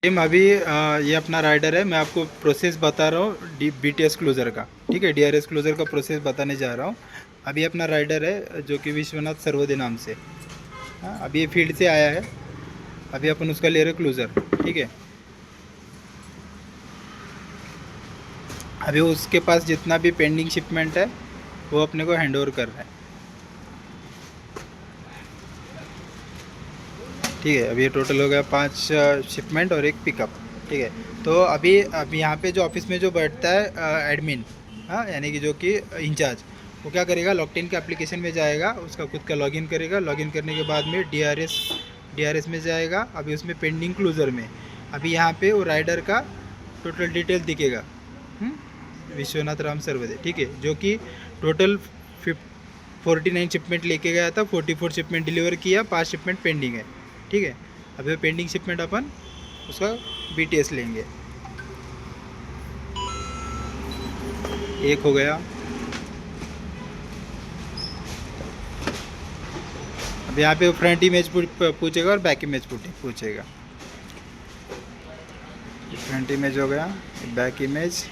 Team अभी ये अपना राइडर है, मैं आपको प्रोसेस बता रहा हूँ BTS क्लोज़र का। ठीक है, DRS क्लोज़र का प्रोसेस बताने जा रहा हूँ। अभी अपना राइडर है जो कि विश्वनाथ सर्वोदय नाम से। हाँ, अभी ये फील्ड से आया है। अभी अपन उसका ले रहे क्लोज़र। ठीक है, अभी उसके पास जितना भी पेंडिंग शिपमेंट है वो अपने को हैंड ओवर कर रहा है। ठीक है, अभी ये टोटल हो गया 5 शिपमेंट और 1 पिकअप। ठीक है, तो अभी यहाँ पे जो ऑफिस में जो बैठता है एडमिन, हाँ, यानी कि जो कि इंचार्ज, वो क्या करेगा, लॉकटिन के एप्लीकेशन में जाएगा, उसका खुद का लॉगिन करेगा। लॉगिन करने के बाद में DRS में जाएगा। अभी उसमें पेंडिंग क्लोज़र में अभी यहाँ पे वो राइडर का टोटल डिटेल दिखेगा। विश्वनाथ राम सर्वदे। ठीक है, जो कि टोटल 49 शिपमेंट लेके गया था, 44 शिपमेंट डिलीवर किया, 5 शिपमेंट पेंडिंग है। ठीक है, अभी पेंडिंग शिपमेंट अपन उसका BTS लेंगे। एक हो गया। अब यहाँ पे फ्रंट इमेज पूछेगा और बैक इमेज पूछेगा। फ्रंट इमेज हो गया, बैक इमेज।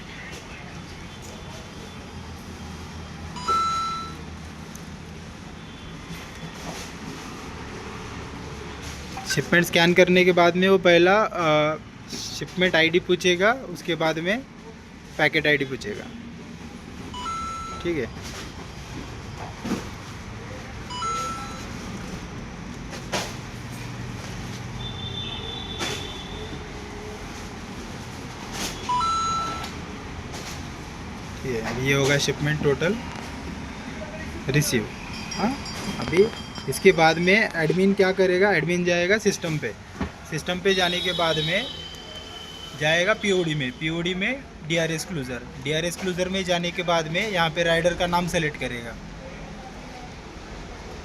शिपमेंट स्कैन करने के बाद में वो पहला शिपमेंट ID पूछेगा, उसके बाद में पैकेट ID पूछेगा। ठीक है, ठीक है, अभी ये होगा शिपमेंट टोटल रिसीव। हाँ, अभी इसके बाद में एडमिन क्या करेगा, एडमिन जाएगा सिस्टम पे। सिस्टम पे जाने के बाद में जाएगा POD में DRS क्लोज़र में जाने के बाद में यहाँ पे राइडर का नाम सेलेक्ट करेगा।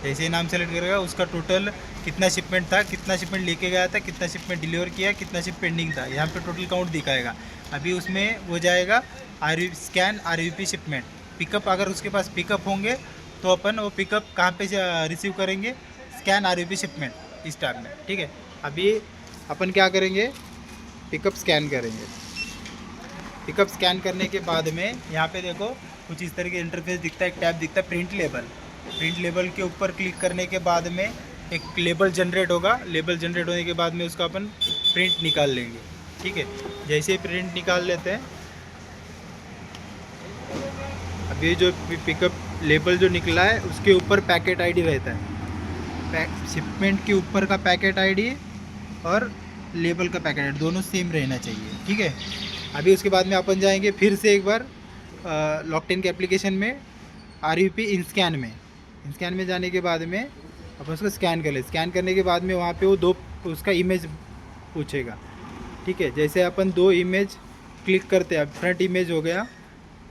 जैसे ही नाम सेलेक्ट करेगा, उसका टोटल कितना शिपमेंट था, कितना शिपमेंट लेके गया था, कितना शिपमेंट डिलीवर किया, कितना शिप पेंडिंग था, यहाँ पे टोटल काउंट दिखाएगा। अभी उसमें वो जाएगा स्कैन RUP शिपमेंट पिकअप। अगर उसके पास पिकअप होंगे तो अपन वो पिकअप कहाँ पे रिसीव करेंगे, स्कैन RUP शिपमेंट इस टैब में। ठीक है, अभी अपन क्या करेंगे, पिकअप स्कैन करेंगे। पिकअप स्कैन करने के बाद में यहाँ पे देखो कुछ इस तरह के इंटरफेस दिखता है, एक टैब दिखता है प्रिंट लेबल के ऊपर क्लिक करने के बाद में एक लेबल जनरेट होगा। लेबल जनरेट होने के बाद में उसका अपन प्रिंट निकाल लेंगे। ठीक है, जैसे ही प्रिंट निकाल लेते हैं, अभी जो पिकअप लेबल जो निकला है उसके ऊपर पैकेट ID रहता है। शिपमेंट के ऊपर का पैकेट ID और लेबल का पैकेट दोनों सेम रहना चाहिए। ठीक है, अभी उसके बाद में अपन जाएंगे फिर से एक बार लॉकटिन के एप्लीकेशन में RUP इंस्कैन में जाने के बाद में अपन उसको स्कैन कर ले। स्कैन करने के बाद में वहाँ पे वो दो उसका इमेज पूछेगा। ठीक है, जैसे अपन 2 इमेज क्लिक करते हैं, फ्रंट इमेज हो गया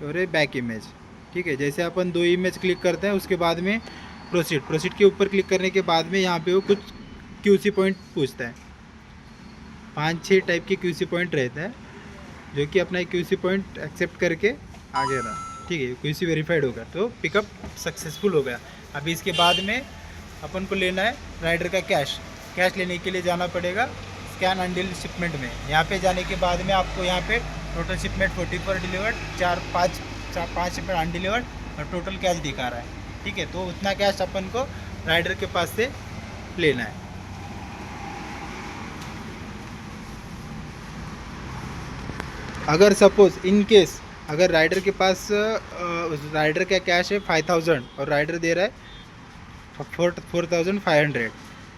और बैक इमेज। ठीक है, जैसे अपन 2 इमेज क्लिक करते हैं, उसके बाद में प्रोसीड के ऊपर क्लिक करने के बाद में यहाँ पे वो कुछ QC पॉइंट पूछता है। 5-6 टाइप के QC पॉइंट रहता है, जो कि अपना QC पॉइंट एक्सेप्ट करके आगे रहा। ठीक है, QC वेरीफाइड होगा तो पिकअप सक्सेसफुल हो गया। अभी इसके बाद में अपन को लेना है राइडर का कैश लेने के लिए जाना पड़ेगा स्कैन अनडील शिपमेंट में। यहाँ पे जाने के बाद में आपको यहाँ पे total shipment 44 delivered, 5 shipment undelivered और टोटल कैश दिखा रहा है। ठीक है, तो उतना कैश अपन को राइडर के पास से लेना है। अगर सपोज इन केस अगर राइडर के पास राइडर का कैश है 5000 और राइडर दे रहा है 4500,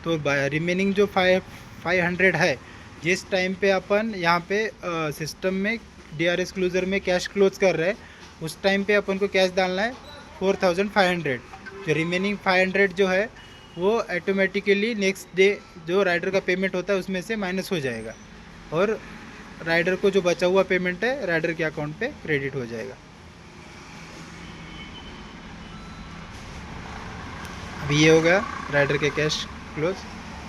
तो रिमेनिंग जो 500 है, जिस टाइम पे अपन यहाँ पे सिस्टम में DRS क्लोज़र में कैश क्लोज कर रहे हैं, उस टाइम पे अपन को कैश डालना है 4500। जो रिमेनिंग 500 जो है वो ऑटोमेटिकली नेक्स्ट डे जो राइडर का पेमेंट होता है उसमें से माइनस हो जाएगा और राइडर को जो बचा हुआ पेमेंट है राइडर के अकाउंट पे क्रेडिट हो जाएगा। अभी ये हो गया राइडर के कैश क्लोज,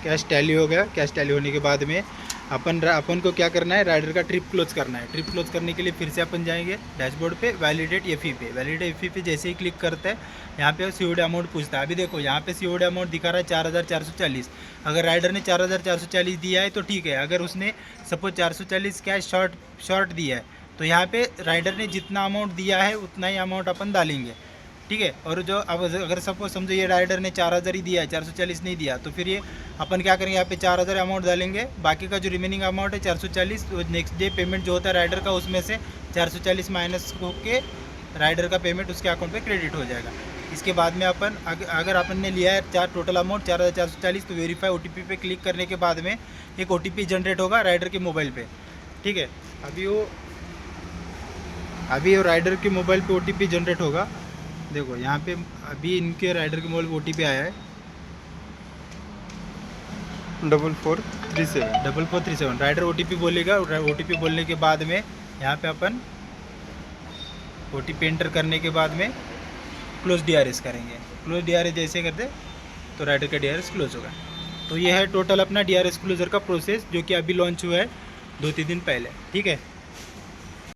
कैश टैली हो गया। कैश टैली होने के बाद में अपन को क्या करना है, राइडर का ट्रिप क्लोज करना है। ट्रिप क्लोज करने के लिए फिर से अपन जाएंगे डैशबोर्ड पे, वैलिडेट एफई पे। वैलिडेट एफई पे जैसे ही क्लिक करते हैं, यहाँ पे सीओडी अमाउंट पूछता है। अभी देखो यहाँ पे सीओडी अमाउंट दिखा रहा है 4440। अगर राइडर ने 4440 दिया है तो ठीक है। अगर उसने सपोज 440 कैश शॉर्ट दिया है तो यहाँ पे राइडर ने जितना अमाउंट दिया है उतना ही अमाउंट अपन डालेंगे, ठीक है। और जो अब अगर सपोज समझो ये राइडर ने 4000 ही दिया है, 440 नहीं दिया, तो फिर ये अपन क्या करेंगे, यहाँ पे 4000 अमाउंट डालेंगे। बाकी का जो रिमेनिंग अमाउंट है 440, तो नेक्स्ट डे पेमेंट जो होता है राइडर का, उसमें से 440 माइनस होके राइडर का पेमेंट उसके अकाउंट पे क्रेडिट हो जाएगा। इसके बाद में अपन अगर अपन ने लिया है टोटल अमाउंट 4440, तो वेरीफाई ओटीपी पे क्लिक करने के बाद में एक ओटीपी जनरेट होगा राइडर के मोबाइल पे, ठीक है। अभी वो राइडर के मोबाइल पे ओटीपी जनरेट होगा। देखो यहाँ पे अभी इनके राइडर के मोबाइल पे ओटीपी आया है 4437। राइडर ओटीपी बोलेगा। ओटीपी बोलने के बाद में यहाँ पे अपन ओटीपी एंटर करने के बाद में क्लोज डीआरएस करेंगे। क्लोज डीआरएस जैसे करते तो राइडर का डीआरएस क्लोज होगा। तो ये है टोटल अपना डीआरएस क्लोजर का प्रोसेस, जो कि अभी लॉन्च हुआ है 2-3 दिन पहले, ठीक है।